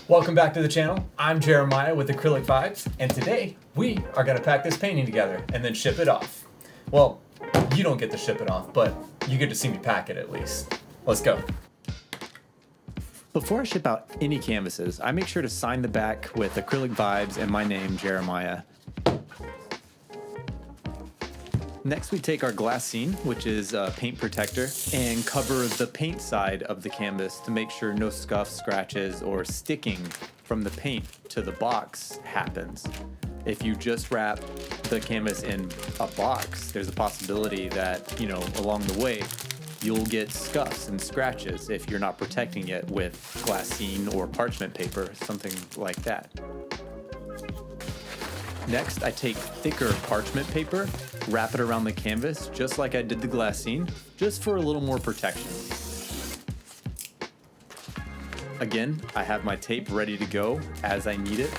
Welcome back to the channel. I'm Jeremiah with Acrylic Vibes, and today we are going to pack this painting together and then ship it off. Well, you don't get to ship it off, but you get to see me pack it at least. Let's go. Before I ship out any canvases, I make sure to sign the back with Acrylic Vibes and my name, Jeremiah. Next, we take our glassine, which is a paint protector, and cover the paint side of the canvas to make sure no scuffs, scratches, or sticking from the paint to the box happens. If you just wrap the canvas in a box, there's a possibility that, along the way, you'll get scuffs and scratches if you're not protecting it with glassine or parchment paper, something like that. Next, I take thicker parchment paper, wrap it around the canvas, just like I did the glassine, just for a little more protection. Again, I have my tape ready to go as I need it.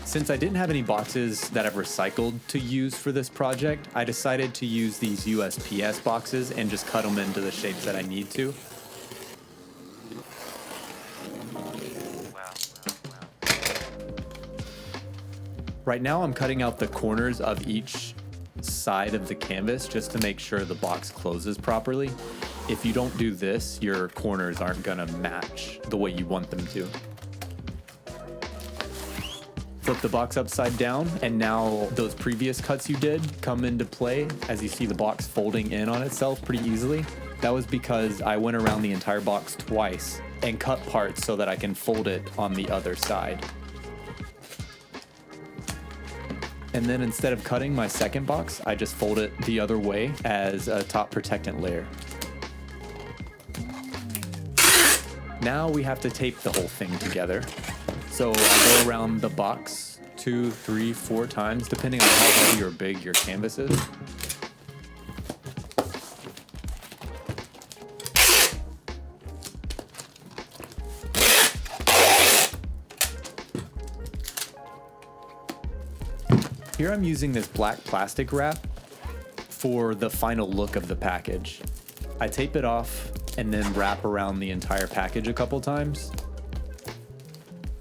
Since I didn't have any boxes that I've recycled to use for this project, I decided to use these USPS boxes and just cut them into the shapes that I need to. Right now I'm cutting out the corners of each side of the canvas just to make sure the box closes properly. If you don't do this, your corners aren't gonna match the way you want them to. Flip the box upside down, and now those previous cuts you did come into play as you see the box folding in on itself pretty easily. That was because I went around the entire box twice and cut parts so that I can fold it on the other side. And then instead of cutting my second box, I just fold it the other way as a top protectant layer. Now we have to tape the whole thing together. So I go around the box 2, 3, 4 times, depending on how heavy or big your canvas is. Here I'm using this black plastic wrap for the final look of the package. I tape it off and then wrap around the entire package a couple times.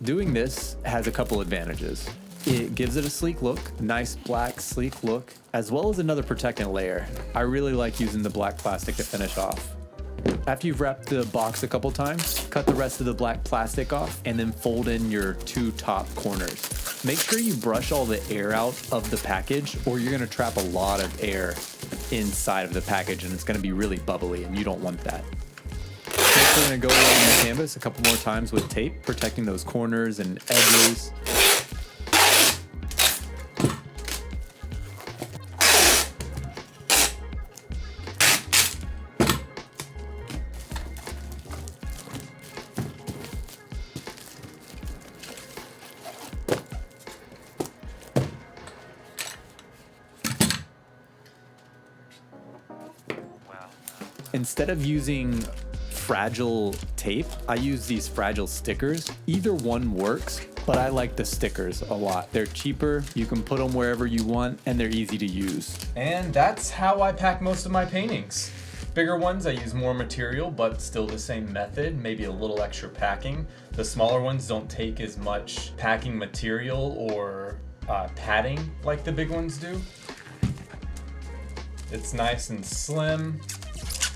Doing this has a couple advantages. It gives it a sleek look, nice black sleek look, as well as another protectant layer. I really like using the black plastic to finish off. After you've wrapped the box a couple times, cut the rest of the black plastic off and then fold in your 2 top corners. Make sure you brush all the air out of the package or you're gonna trap a lot of air inside of the package and it's gonna be really bubbly and you don't want that. Next, we're going to go around the canvas a couple more times with tape, protecting those corners and edges. Instead of using fragile tape, I use these fragile stickers. Either one works, but I like the stickers a lot. They're cheaper, you can put them wherever you want, and they're easy to use. And that's how I pack most of my paintings. Bigger ones, I use more material, but still the same method, maybe a little extra packing. The smaller ones don't take as much packing material or padding like the big ones do. It's nice and slim.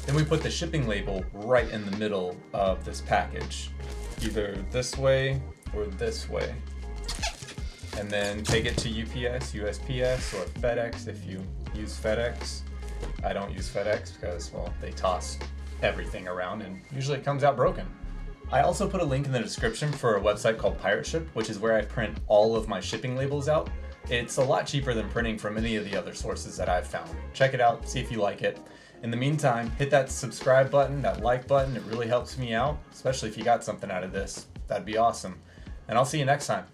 Then we put the shipping label right in the middle of this package, either this way or this way. And then take it to UPS, USPS, or FedEx if you use FedEx. I don't use FedEx because, well, they toss everything around and usually it comes out broken. I also put a link in the description for a website called Pirate Ship, which is where I print all of my shipping labels out. It's a lot cheaper than printing from any of the other sources that I've found. Check it out, see if you like it. In the meantime, hit that subscribe button, that like button. It really helps me out, especially if you got something out of this. That'd be awesome. And I'll see you next time.